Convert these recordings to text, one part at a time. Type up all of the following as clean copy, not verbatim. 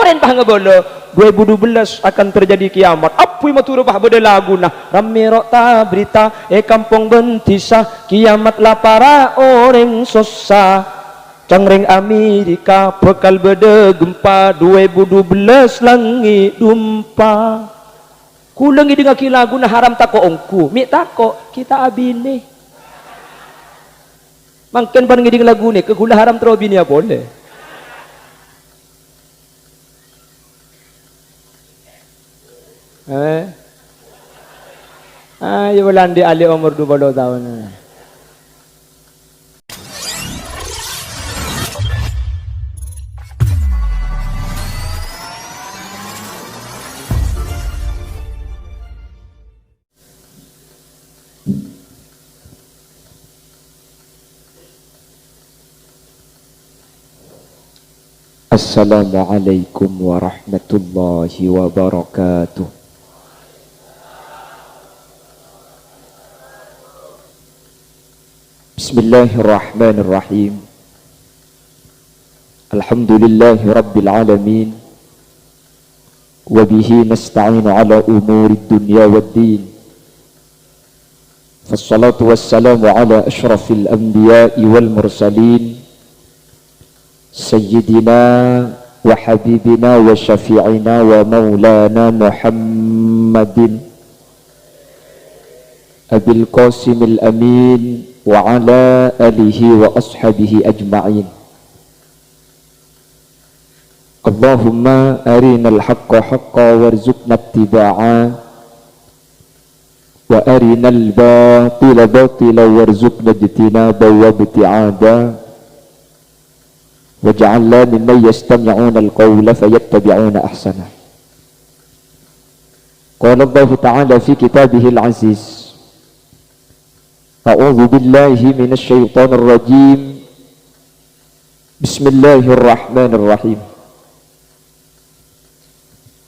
kemarin bah ngebolo 2012 akan terjadi kiamat. Apa yang maturu bah beda lagu nah rame rota berita kampung bentisah kiamat lah para orang susah. Cangreng Amerika bekal beda gempa 2012 langit dumpa. Kulengi dengan lagu nah haram tako ongku. Mik tako kita abine. Mangken pan ngiding lagu ni kegula haram terobi ni boleh. Ya belandi ali umur 20 tahun. Assalamualaikum warahmatullahi wabarakatuh. Bismillahirrahmanirrahim. Alhamdulillahi rabbil alamin. Wa bihi nasta'inu ala umuri dunya waddin. Fassalatu wassalamu ala ashrafil anbiya'i wal mursalin. Sayyidina wa habibina wa syafi'ina wa maulana Muhammadin Abil Qasimil Amin wa ala alihi wa ashabihi ajma'in. Allahumma arinal haqqa haqqa warzuqna ittiba'a wa arinal batila batila warzuqna ijtinaba wa ibti'ada. Waj'alna mimman yastami'una al-qawla fayattabi'una ahsana. Qala Allah Ta'ala fi kitabihil aziz. A'udzu billahi minasy syaithanir rajim. Bismillahirrahmanirrahim.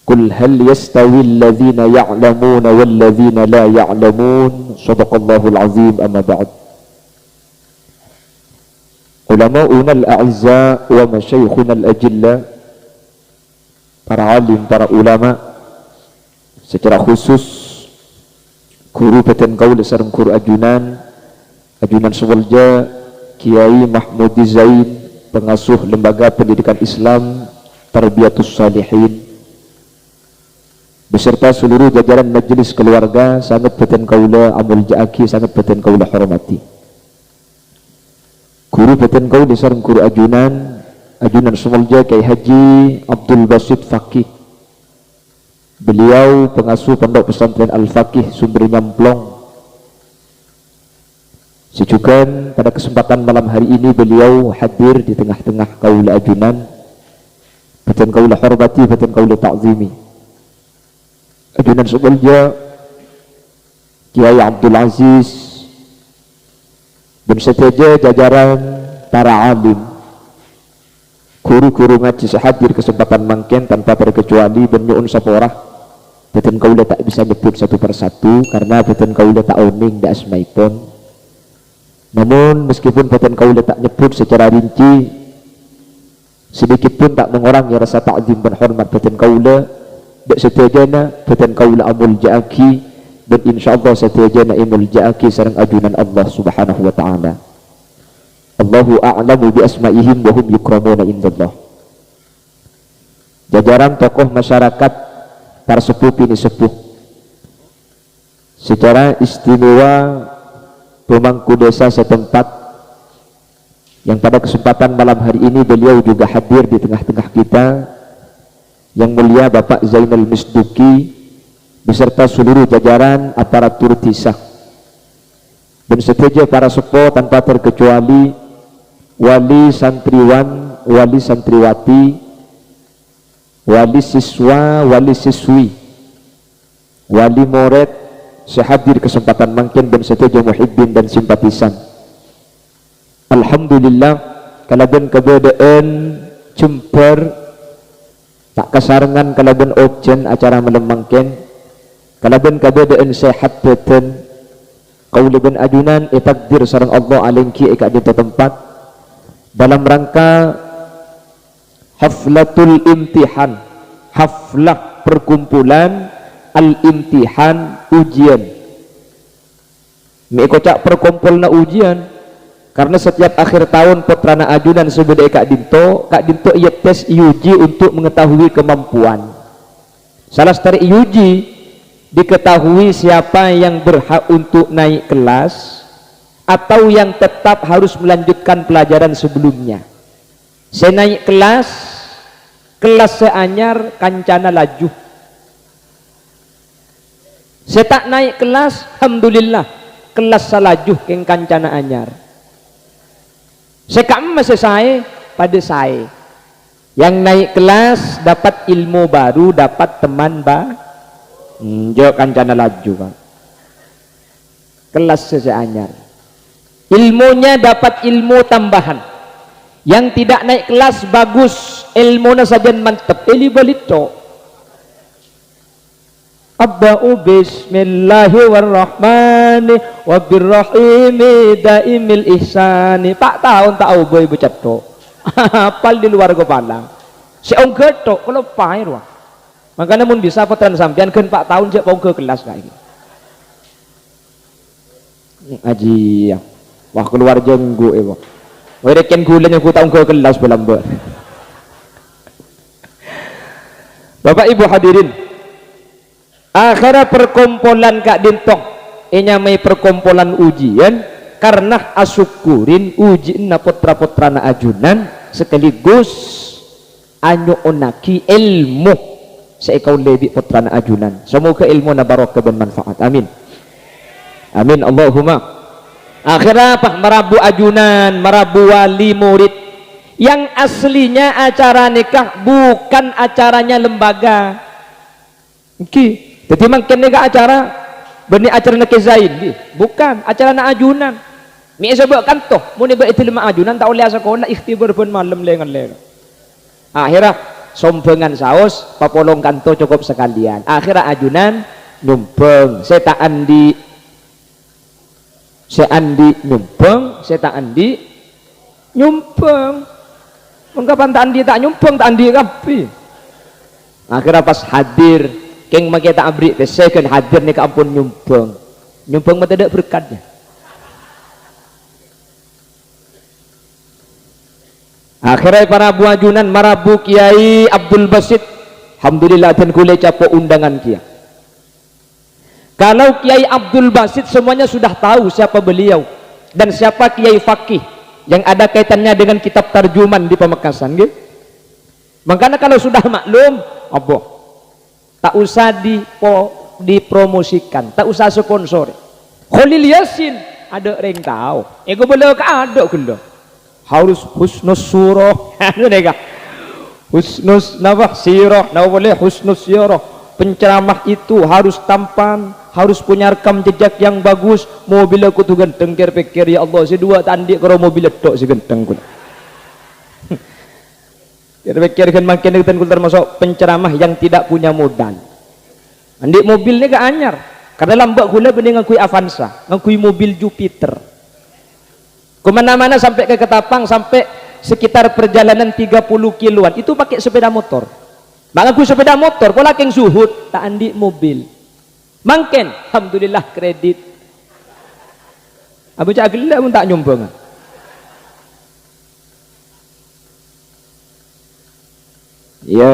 Qul hal yastawi alladhina ya'lamuna wal ladhina la ya'lamun. Shadaqallahul azim. Amma ba'd. Ulama'una al-a'izza wa masyaikhuna al-ajilla, para alim, para ulama, secara khusus guru Badan Qaul sareng guru ajunan Sewalja Kiai Mahmud Zain, pengasuh Lembaga Pendidikan Islam Tarbiyatus Salihin, beserta seluruh jajaran majelis keluarga, sangat Badan Qaul amul ja'aki, sangat Badan Qaul hormati. Guru Badan Qaul sareng guru ajunan Sewalja Kiai Haji Abdul Basit Faqih. Beliau pengasuh Pondok Pesantren Al-Faqih Sumber Nyamplong. Sejukan pada kesempatan malam hari ini beliau hadir di tengah-tengah kaul ajunan, Badan Qaul hormati, Badan Qaul ta'zimi. Ajunan Sewalja Kiai Abdul Aziz dan seteja jajaran para alim, guru-guru ngaji sehadir kesempatan mangken tanpa terkecuali benyuun saporah. Badan Qaul tak bisa nyebut satu persatu karena Badan Qaul tak owning dak asmaipun. Namun meskipun Badan Qaul tak nyebut secara rinci, sedikit pun tak mengurangi rasa ta'zim dan hormat Badan Qaul dak setejana Badan Qaul amul ja'aki. Dan insyaallah satiyajana imul ja'aki sareng ajunan Allah subhanahu wa ta'ala. Allahu a'lamu bi asma'ihim wa hum yukramuna indallah. Jajaran tokoh masyarakat, para sepuh ini sepuh, secara istimewa pemangku desa setempat, yang pada kesempatan malam hari ini beliau juga hadir di tengah-tengah kita, yang mulia Bapak Zainal Misduki beserta seluruh jajaran aparatur tisah, dan seteja para sepuh tanpa terkecuali wali santriwan, wali santriwati, wali siswa, wali siswi, wali murid sehadir kesempatan mangkin, dan seteja muhibbin dan simpatisan. Alhamdulillah kalaben kebedaan jemper tak kasarengan kalaben ojen acara malam mangkin. Kalaben kabedaan sehat badan kaulibun ajunan takdir sareng Allah alengki eka di tempat dalam rangka haflatul imtihan, haflah perkumpulan al-imtihan ujian. Mek kocak perkumpulan ujian karena setiap akhir tahun putrana ajunan sebedai Kak Dinto ia tes uji untuk mengetahui kemampuan. Salah satu uji diketahui siapa yang berhak untuk naik kelas atau yang tetap harus melanjutkan pelajaran sebelumnya. Saya naik kelas seanyar kancana laju. Saya tak naik kelas, alhamdulillah kelas salaju keng kancana anyar. Saya kam masih saya pada saya. Yang naik kelas dapat ilmu baru, dapat teman jauh kancana laju kan. Kelas seanyar. Ilmunya dapat ilmu tambahan. Yang tidak naik kelas bagus, ilmunya saja mantap. Eli balito. Abba'u bismillahirrahmanirrahim wabirrahimi daimil ihsani. Pak tahun tak ubah ibu catok. Apal di luar kepala. Si ong ketok kalau pair wah. Makanya mun bisa potran sampean kan Pak tahun siap ke kelas kayak gitu. Aji ya. Wah keluar jenggu wah. Wah reken gulen yang ku tahun ke kelas belamba. Bapak Ibu hadirin, akhirnya perkumpulan Kak Dintong inyamai perkumpulan ujian karena asyukurin ujian na putra-putra na ajunan sekaligus anyo onaki ilmu seikau lebih putra na ajunan. Semoga ilmu na barokah dan manfaat. Amin. Amin Allahumma. Akhirnya apa? Merabu ajunan, merabu wali murid yang aslinya acara nikah bukan acaranya lembaga. Jadi makin nikah acara benih acara nak zain bukan acara nak ajunan. Mi sebabkan toh mun ibu itu lima ajunan tak oleh sekolah ikhtibar pun malam lengan. Akhirnya sompengan saus papolong kanto cukup sekalian. Akhirnya ajunan nyumpeng saya tak andi nyumpeng saya tak andi nyumpeng. Mun kapan tak andi tak nyumpeng tak andi kapi. Akhirnya pas hadir keng make tak abri second hadir ni ka ampun nyumpeng mah tidak berkatnya. Akhirnya para buajunan marabu Kiai Abdul Basit, alhamdulillah dan kule capo undangan kia. Kalau Kiai Abdul Basit semuanya sudah tahu siapa beliau dan siapa Kiai Fakih yang ada kaitannya dengan kitab tarjuman di Pamekasan gitu. Makanya kalau sudah maklum apa tak usah dipromosikan, tak usah sponsor. Khalil Yasin ada orang tahu. Ego boleh ke ada gelo. Harus husnus surah. Anu nega. Husnus napa sirah, napa boleh husnus sirah. Penceramah itu harus tampan, harus punya rekam jejak yang bagus. Mobil aku tu genteng pikir ya Allah, si dua tandi kalau mobil tok si genteng ku. Pikirkan makin kita termasuk penceramah yang tidak punya modal. Andi mobil ni gak anyar. Karena lambat gula bening ngakui Avanza, ngakui mobil Jupiter. Kemana-mana sampai ke Ketapang, sampai sekitar perjalanan 30 kiloan itu pakai sepeda motor. Ngaku sepeda motor, pola keng suhud, tak andi mobil. Mangken, alhamdulillah kredit. Abu Cak gelap pun tak nyumbang. Ya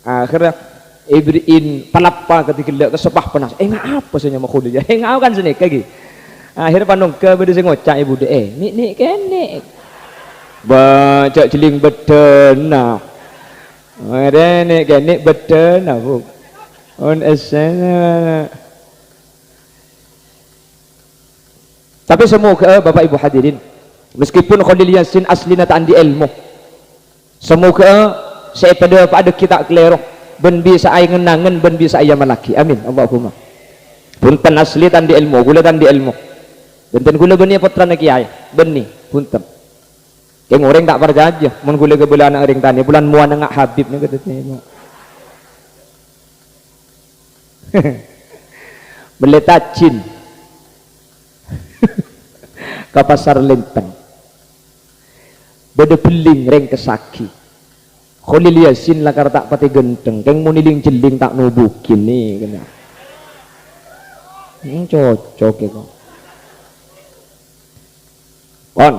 akhirnya Ibrahim palapa ketika lihat kesepah panas ngapa saja mau kuliah ngau kan sini kayak gitu akhirnya panung ke beda saya ngocak ibu deh nik kene baca jeling bedena ada nik kene bedena bu on esena. Tapi semoga Bapak Ibu hadirin meskipun Khalil Yasin aslinya tak andi ilmu, semoga saya pada kita keleroh ben bisa ay ngenangan ben bisa ay malaki. Amin Allahumma. Punten asli tan di ilmu gula tan di ilmu punten gula beni putra na kiai beni punten keng orang tak percaya mun gula ke bulan orang tani bulan muan ngak Habib ni kata ni beli tacin ke pasar Lenteng beda beling reng kesaki Khalil Yasin lakar tak pati genteng keng muniling jeling tak nubukin nih kena cocok ya kok on.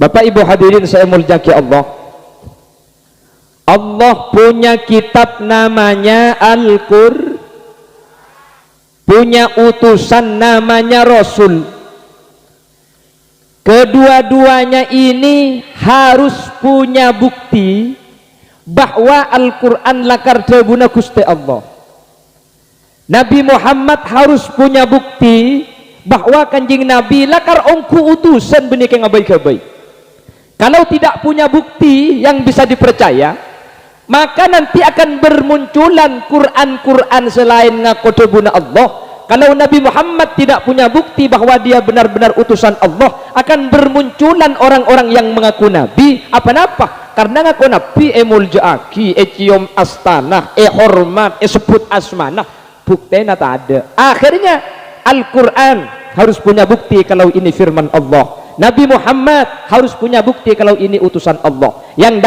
Bapak Ibu hadirin saya muliakan Allah, Allah punya kitab namanya Al-Qur'an, punya utusan namanya Rasul. Kedua-duanya ini harus punya bukti bahwa Al-Quran lakar debuna Gusti Allah. Nabi Muhammad harus punya bukti bahwa kanjing Nabi lakar ongku utusan benih ke ngabai-ngabai. Kalau tidak punya bukti yang bisa dipercaya, maka nanti akan bermunculan Quran-Quran selain ngaku debuna Allah. Kalau Nabi Muhammad tidak punya bukti bahwa dia benar-benar utusan Allah, akan bermunculan orang-orang yang mengaku Nabi apa-apa. Karena ngaku Nabi muljaaki, cium astanah, hormat, sebut asmanah, buktinya tak ada. Akhirnya Al-Quran harus punya bukti kalau ini firman Allah. Nabi Muhammad harus punya bukti kalau ini utusan Allah. Yang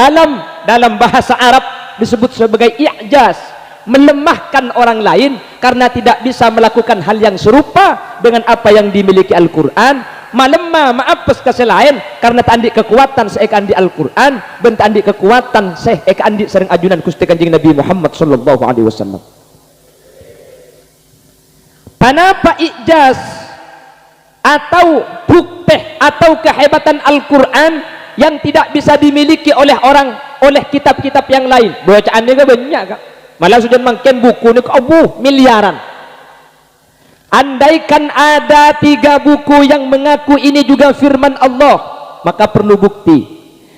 dalam bahasa Arab disebut sebagai i'jaz, melemahkan orang lain karena tidak bisa melakukan hal yang serupa dengan apa yang dimiliki Al-Quran. Malemah maapes keselain karena tandik kekuatan seekan di Al-Quran, ben tandik kekuatan seekan di sering ajunan Gusti Kanjeng Nabi Muhammad sallallahu alaihi wasallam. Kenapa i'jaz atau bukti atau kehebatan Al-Quran yang tidak bisa dimiliki oleh kitab-kitab yang lain? Bacaannya kan banyak kan, malah sudah makin buku ini miliaran. Andaikan ada 3 buku yang mengaku ini juga firman Allah, maka perlu bukti.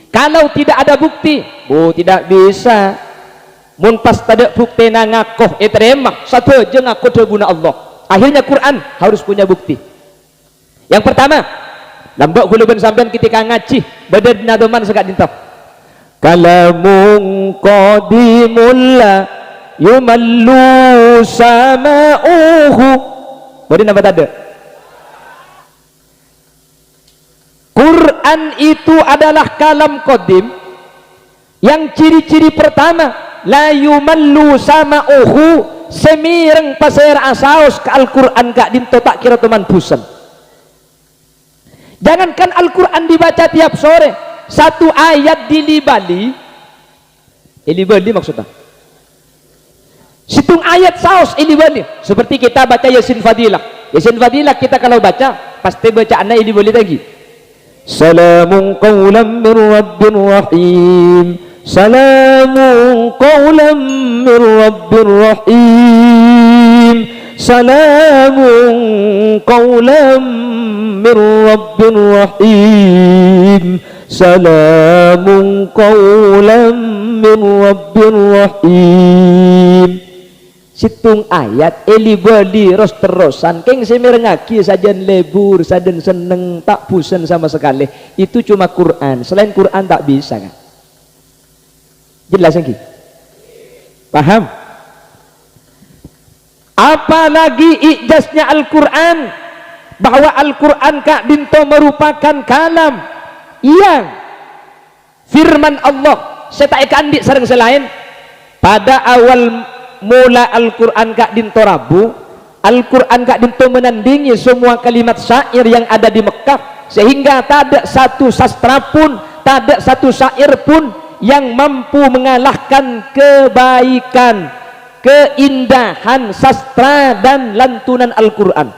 Kalau tidak ada bukti, tidak bisa. Mun pas tada bukti na ngakoh terima satu aja ngaku debuna Allah. Akhirnya Quran harus punya bukti. Yang pertama, lambak guluban sampean ketika ngaji badan nadoman sekat dintah. Kalamun qadimul la yumallu sama'uhu. Badan apa tadi? Quran itu adalah kalam qadim yang ciri-ciri pertama la yumallu sama'uhu, semireng pasir asaus ke Al-Quran gak dinto tak kira teman busan. Jangankan Al-Quran dibaca tiap sore, satu ayat dilibali maksudnya situng ayat saus ilibali. Seperti kita baca Yasin Fadilah kita kalau baca pasti bacaannya ilibali lagi. Salamun qawlan min rabbir rahim, salamun qawlan min rabbir rahim, salamun qawlan min rabbir rahim, salamun qawlan min rabbir rahim. Situng ayat elibali ros terusan keng semir ngaki sajan lebur saden seneng tak bosan sama sekali. Itu cuma Quran, selain Quran tak bisa kan? Jelas lagi? Paham? Apalagi ijaznya Al-Quran, bahwa Al-Quran kak dinto merupakan kalam yang firman Allah setaekan di sareng selain. Pada awal mula Al-Quran kak dinto rabu, Al-Quran kak dinto menandingi semua kalimat syair yang ada di Mekah, sehingga tak ada satu sastra pun, tak ada satu syair pun yang mampu mengalahkan kebaikan, keindahan sastra dan lantunan Al-Quran.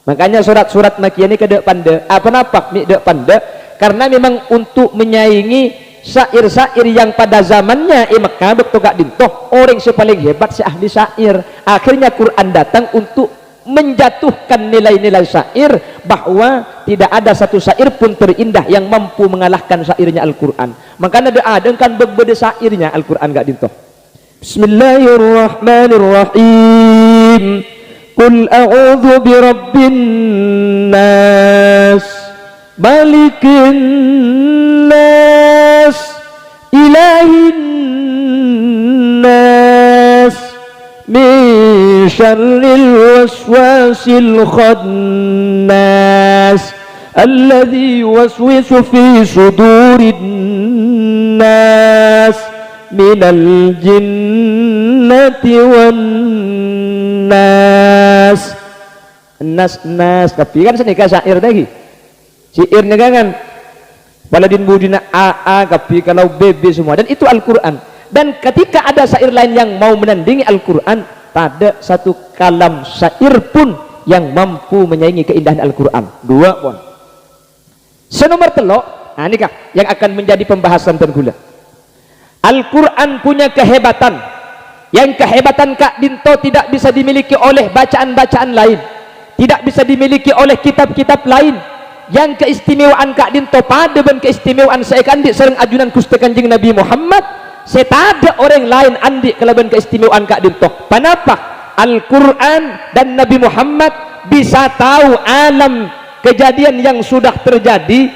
Makanya surat-surat Makkiyah ini kedek panda apa-apa mi dek panda, karena memang untuk menyaingi syair-syair yang pada zamannya Mekah betul gak dintoh orang paling hebat si ahli syair. Akhirnya Quran datang untuk menjatuhkan nilai-nilai syair, bahwa tidak ada satu syair pun terindah yang mampu mengalahkan syairnya Al-Quran. Makanya ada kan berbeda syairnya Al-Quran gak dintoh. Bismillahirrahmanirrahim. Qul a'udzu birabbin nas, malikin nas, ilahin nas, min syarril waswasil khannas, alladzi yuwaswisu fi sudurin nas minal jinnati wan nas. Nas tapi kan senika syair lagi. Syair negangan waladin budina a kapi kalau bebe semua, dan itu Al-Qur'an. Dan ketika ada syair lain yang mau menandingi Al-Qur'an, tak ada satu kalam syair pun yang mampu menyaingi keindahan Al-Qur'an. Dua pun. Senomor telok, nah nikah yang akan menjadi pembahasan tergula. Al-Qur'an punya kehebatan, yang kehebatan Kak Dinto tidak bisa dimiliki oleh bacaan-bacaan lain, tidak bisa dimiliki oleh kitab-kitab lain. Yang keistimewaan Kak Dinto pada dan keistimewaan saya kandi sering ajunan Gusti Kanjeng Nabi Muhammad, saya tak ada orang lain andi kelebihan keistimewaan Kak Dinto. Kenapa? Al-Quran dan Nabi Muhammad bisa tahu alam kejadian yang sudah terjadi,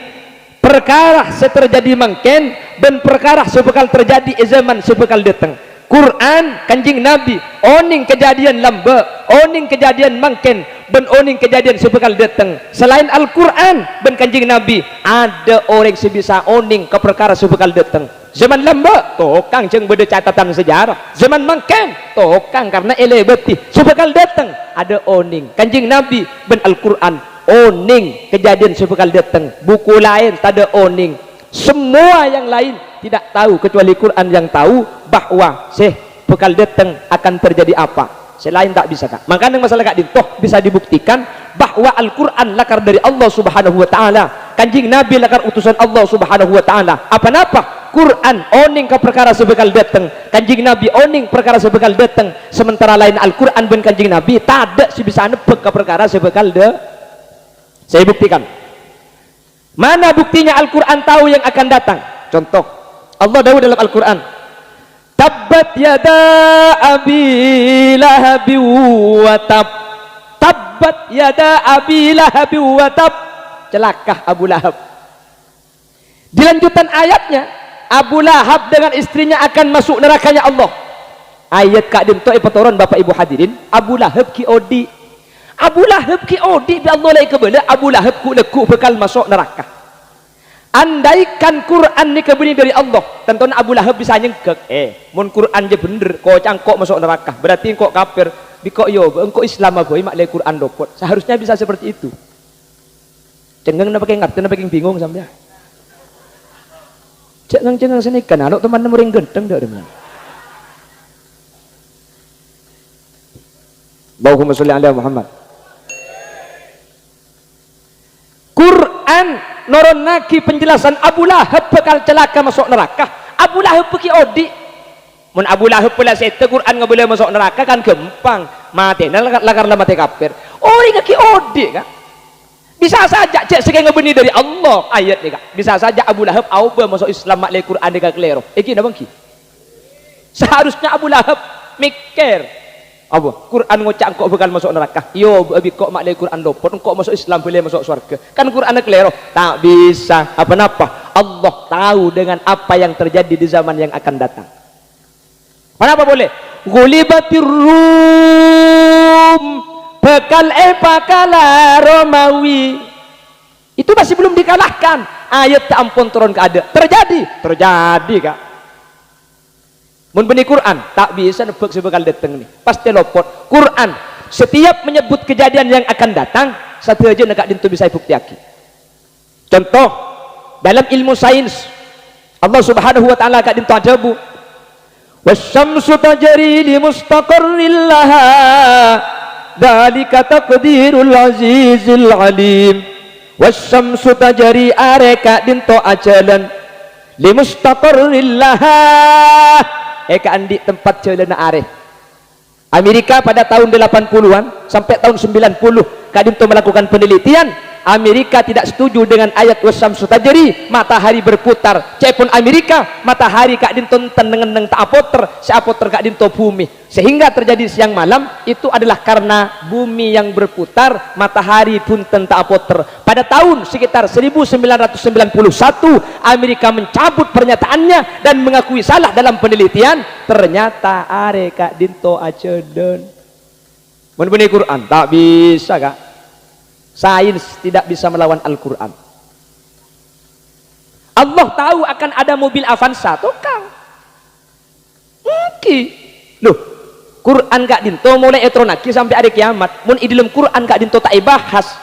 perkara seterjadi mungkin dan perkara sebekal terjadi zaman sebekal datang. Quran Kanjeng Nabi oning kejadian lamba, oning kejadian mungkin dan oning kejadian sebekal datang. Selain Al-Quran dan Kanjeng Nabi, ada orang sebisa oning ke perkara sebekal datang. Zaman lamba tokang ceng beda catatan sejarah, zaman mungkin tokang karena elebeti sebekal datang. Ada oning Kanjeng Nabi dan Al-Quran oning kejadian sebekal datang. Buku lain tak ada oning. Semua yang lain tidak tahu, kecuali Quran yang tahu bahwa bekal datang akan terjadi apa. Selain tak bisa Kak. Makanya masalah Kak Dinto bisa dibuktikan bahwa Al-Quran lakar dari Allah Subhanahu wa taala, Kanjeng Nabi lakar utusan Allah Subhanahu wa taala. Apa-apa Quran oning ke perkara sebekal datang, Kanjeng Nabi oning perkara sebekal datang. Sementara lain Al-Quran ben Kanjeng Nabi tak ada si bisa nebek ke perkara sebekal de. Saya buktikan. Mana buktinya Al-Quran tahu yang akan datang? Contoh, Allah dawuh dalam Al-Quran, tabbat yada abi lahabi wa tab. Tabbat yada abi lahabi wa tab. Celakah Abu Lahab. Di lanjutan ayatnya, Abu Lahab dengan istrinya akan masuk nerakanya Allah. Ayat Kak Dinto petoron Bapak Ibu hadirin, Abu Lahab ki odi. Abu Lahab ki odi bi Allah lai kebala, Abu Lahab ku leku bekal masuk neraka. Andaikan Quran ni kebeni dari Allah, tentunya Abu Lahab bisa nyengkek. Mun Quran je bener, kok cangkok masuk neraka, berarti kok kafir. Biko yo, engkau Islam aboy mak le Quran dopot. Seharusnya bisa seperti itu. Cengang na pakai ngerti, na pakai bingung sampai. Cengang sini kan, anak teman muring genteng dah demen. Allahumma sholli ala Muhammad. Quran noron naki penjelasan Abu Lahab bakal celaka masuk neraka. Abu Lahab pergi odi. Mun Abu Lahab pula sete Quran nggak boleh masuk neraka kan gampang. Mati, lakar mati kafir. Oh ini kaki odi kan? Bisa saja cek sekali ngebeni dari Allah ayat ni kak. Bisa saja Abu Lahab auba masuk Islam mak le Quran dekat kelero. Iki na bangki. Seharusnya Abu Lahab mikir. Apa? Quran ngocak kok bakal masuk neraka. Yo abi kok mak le Quran dopot kok masuk Islam boleh masuk surga. Kan Quran kelero. Tak bisa. Apa-apa. Allah tahu dengan apa yang terjadi di zaman yang akan datang. Kenapa boleh? Ghulibatir Rum bakal pakala Romawi. Itu masih belum dikalahkan. Ayat tak ampun turun ke ada. Terjadi Kak. Mun beni Quran tak bisa nebak sebekal datang nih. Pasti lopot. Quran setiap menyebut kejadian yang akan datang, satu aja nak dintu bisa buktiaki. Contoh dalam ilmu sains, Allah Subhanahu wa taala kak dintu ajabu. Wasyamsu tajri li mustaqarril laha. Dzalika taqdirul azizil alim. Wasyamsu tajri areka dintu ajalan li mustaqarril laha. Eka andi tempat jalan areh. Amerika pada tahun 80-an sampai tahun 90 kadinto melakukan penelitian. Amerika tidak setuju dengan ayat wasyamsu tajri, matahari berputar. Cepun Amerika matahari kadinto teneng tak apoter, si apoter kadinto bumi. Sehingga terjadi siang malam itu adalah karena bumi yang berputar, matahari pun tak apoter. Pada tahun sekitar 1991 Amerika mencabut pernyataannya dan mengakui salah dalam penelitian. Ternyata are kadinto acedon. Mun benih Quran tak bisa Kak. Sains tidak bisa melawan Al-Quran. Allah tahu akan ada mobil Avanza tukang loh, Quran gak dinto mulai etronaki sampai hari kiamat. Mun di dalam Quran gak dinto tak bahas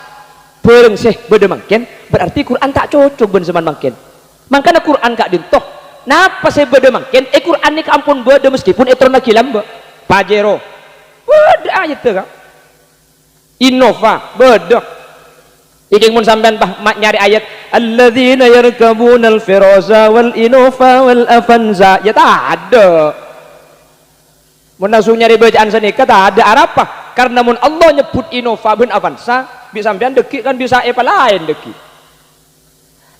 bareng sih beda mangken, berarti Quran tak cocok ben zaman mangken. Makanya Quran gak dinto napa saya beda mangken Quran ini kampun beda meskipun etronaki lamba Pajero beda aja tuh kan Innova beda iki mun sampean nyari ayat alladzina yarkabunal firaza wal Innova wal Avanza ya tak ada. Mun langsung nyari bacaan sana kata ada apa? Karena mun Allah nyebut Innova bin Avanza bisa sampean deki kan bisa apa lain deki.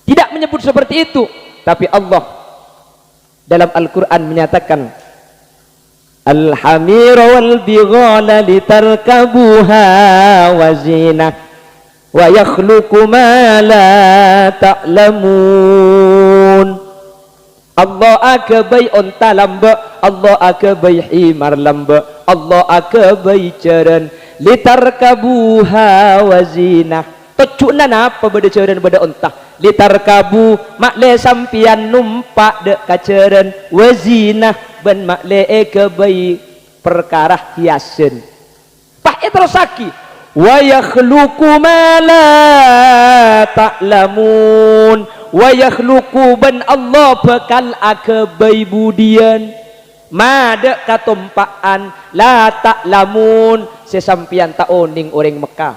Tidak menyebut seperti itu, tapi Allah dalam Al-Qur'an menyatakan Al-hamira wal bighala litarkabuha wa zinah wa yakhluqu ma la ta'lamun. Allah akabai onta lamba, Allah akabai himar lamba, Allah akabai ceren litarkabuha wa zinah. Tocukna napa beda ceren beda onta litarkabu makle sampian numpak dek kaceren wa zinah ben makle akabai perkara hiasen. Pak etrosaki wa yakhluqu ma la ta'lamun wa yakhluqu ban Allah bekal akabai budian mada katumpaan la ta'lamun sesampian taoning orang Mekah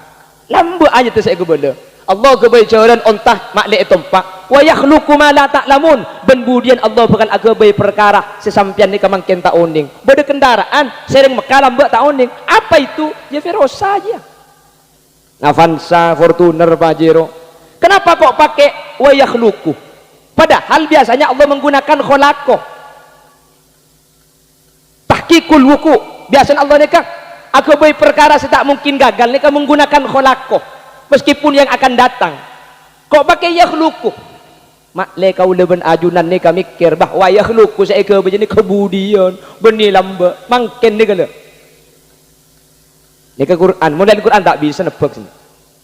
lambu aja tu saya gebela Allah kebai jaran ontah maklik tumpak wa yakhluqu ma la ta'lamun ben budian Allah bekal akabai perkara sesampian ni kamangken taoning beda kendaraan sering Mekah lambu taoning apa itu ya Verosa aja Avanza Fortuner Pajero. Kenapa kok pakai wa yakhluqu? Padahal biasanya Allah menggunakan kholaqo. Tahqiqul wuku. Biasanya Allah nikah akabai perkara setak mungkin gagal nikah menggunakan kholaqo. Meskipun yang akan datang. Kok pakai yakhluqu? Makle kau leben ajunan nikah mikir bahwa yakhluqu saya ke begini kebudian beni lamba mangken nikah le. Nikah Quran, modal Quran tak bisa nebak sini.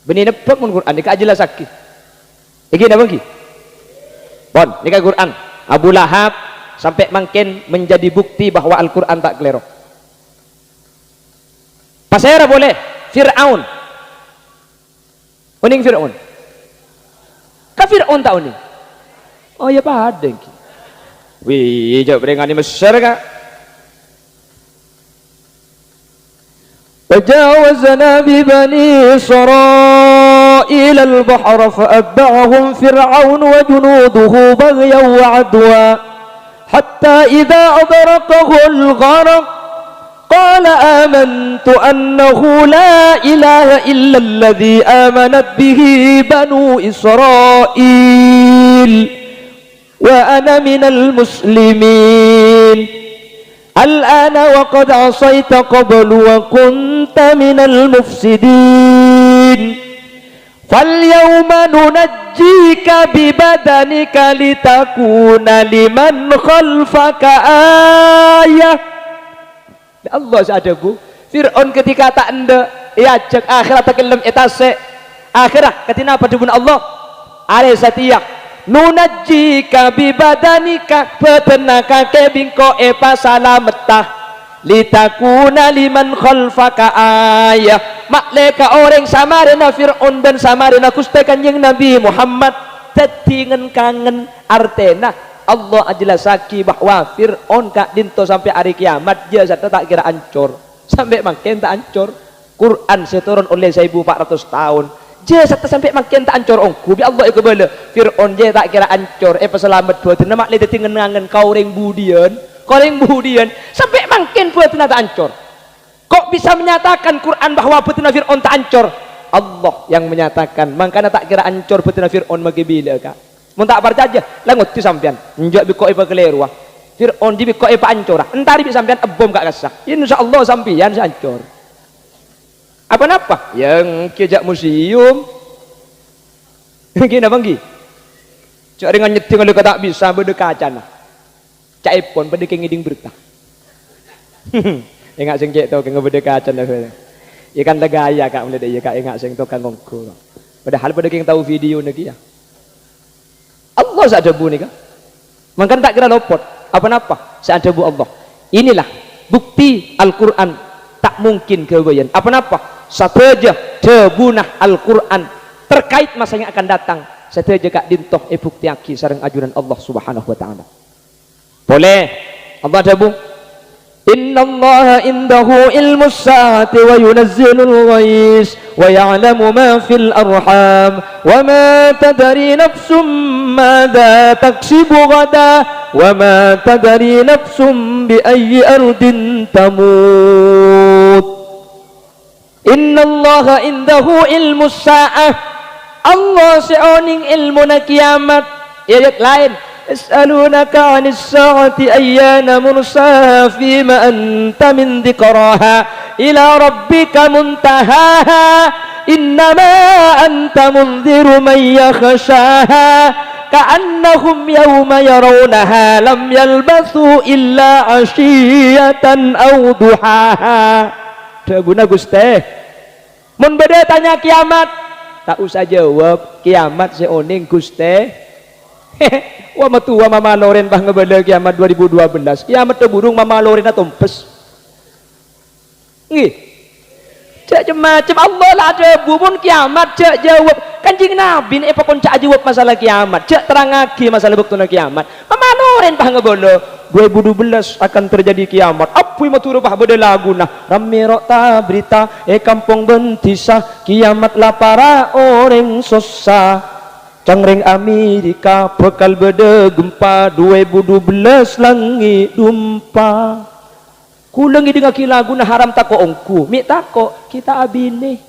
Beni nebak mun Quran nikah jelas sakit. Iki napa iki? Pon, nikah Quran. Abu Lahab sampai mangken menjadi bukti bahwa Al-Qur'an tak keliru. Pasera boleh Fir'aun. Uning Fir'aun. Ka Fir'aun tak uning. Oh ya pada iki. Wih, jauh berengani Mesir ka. وجاوزنا ببني إسرائيل البحر فأتبعهم فرعون وجنوده بغيا وعدوا حتى إذا أدركه الغرق قال آمنت أنه لا إله إلا الذي آمنت به بنو إسرائيل وأنا من المسلمين الآن وقد عصيت قبل وكنت من المفسدين فاليوم ننجيك ببدنك لتكون لمن خلفك آية. Allah sadaku Fir'aun ketika tak anda iajak akhirat takelem etase akhirat ketina padubun Allah alai satiyah nunajjika bibadanika betenaka kebingko epa salametah litakuna liman khalfaka ayah makleka orang samarina Fir'aun dan samarina kuste kanjeng Nabi Muhammad tetingan kangen artena Allah ajelasaki bahwa Fir'aun kak dinto sampai hari kiamat dia satu tak kira ancur sampai makin tak ancur Quran seturun oleh 1400 tahun je satu sampai makin tak ancur ongku bi Allah ikebala Fir'aun je tak kira ancur peselamat buat nama le tetingan ngangen kau ring budian sampai makin buat tak ancur kok bisa menyatakan Quran bahwa betina Fir'aun tak ancur Allah yang menyatakan makanya tak kira ancur betina Fir'aun magi bila kak mun tak percaya langut tu sampean njak bi kok ipa keleruah Fir'aun di bi kok ipa ancur entari bi sampean ebom gak kasah insyaallah sampean ancur apa-apa yang kejak museum gini banggi cak dengan nyeting kalau tak bisa berdekacan cak ipon pada ngiding berita ingat sing cek tau ke berdekacan ikan legaya kak mulai dia kak ingat sing tau kan ngongko padahal pada yang tahu video lagi ya Allah Allah sa'adabu nih kan. Maka tak kira lopot. Apa-apa sa'adabu Allah. Inilah bukti Al-Quran tak mungkin kebayan. Apa-apa sateja debunah Al-Quran terkait masa yang akan datang. Sateja kak dintoh bukti aki sareng ajuran Allah Subhanahu wa taala. Boleh Allah dabu. Inna Allah indahu ilmu sa'ati wa yunazzilul ghais wa ya'lamu ma fil arham wa ma tadri nafsum madza taksibu ghadan wa ma tadri nafsum bi ayyi ardin tamut. Inna Allah indahu ilmu sa'ah. Allah seoning ilmu na kiamat. Ayat lain يسألونك عن الساعة أيان مرساها فيما أنت من ذكراها إلى ربك منتهاها إنما أنت منذر من يخشاها كأنهم يوم يرونها لم يلبثوا إلا عشية أو ضحاها. Debuna Gusti mun beda tanya kiamat tak usah jawab kiamat seoning Gusti. Wah matua mama loren bah ngebeda kiamat 2012 kiamat terburung mama loren atompes nggih cak macam Allah lah ada bubun kiamat cak jawab kanjing nabi ni pokon cak jawab masalah kiamat cak terangake masalah bektuna kiamat mama loren bah ngebeda 2012 akan terjadi kiamat apa yang matur bah beda lagu nah ramirota berita kampung bentisah kiamat lah para orang susah Cangreng Amerika bekal beda gempa 2012 langit dumpa. Kulengi dengan lagu na haram tako ongku. Mi tako kita abine.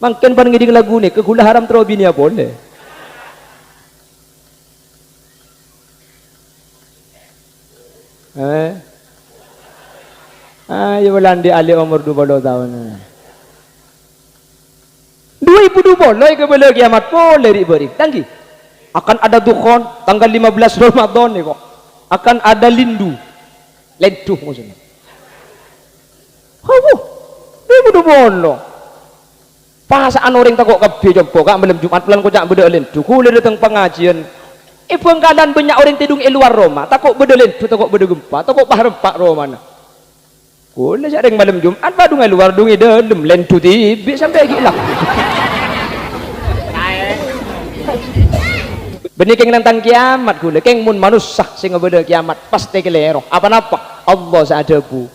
Mangken pan ngiding lagu ni kegula haram tro abine boleh. Ayo belandi ali umur 20 tahun. 2020 ke bela kiamat boleh diberi tanggi akan ada dukhon tanggal 15 Ramadan nih kok akan ada lindu lentuh maksudnya hawu 2020 pasaan orang takut kabeh jompo kak malam Jumat bulan kocak beda lentuh kule datang pengajian pengkalan banyak orang tidung luar Roma takut beda lentuh takut beda gempa takut bahar pak Roma nah kule sadeng malam Jumat badung luar dungi dalam lentuh tibi sampai gila benih keng nantang kiamat gula keng mun manusia sing beda kiamat pasti kelero apa-apa Allah sa'adabu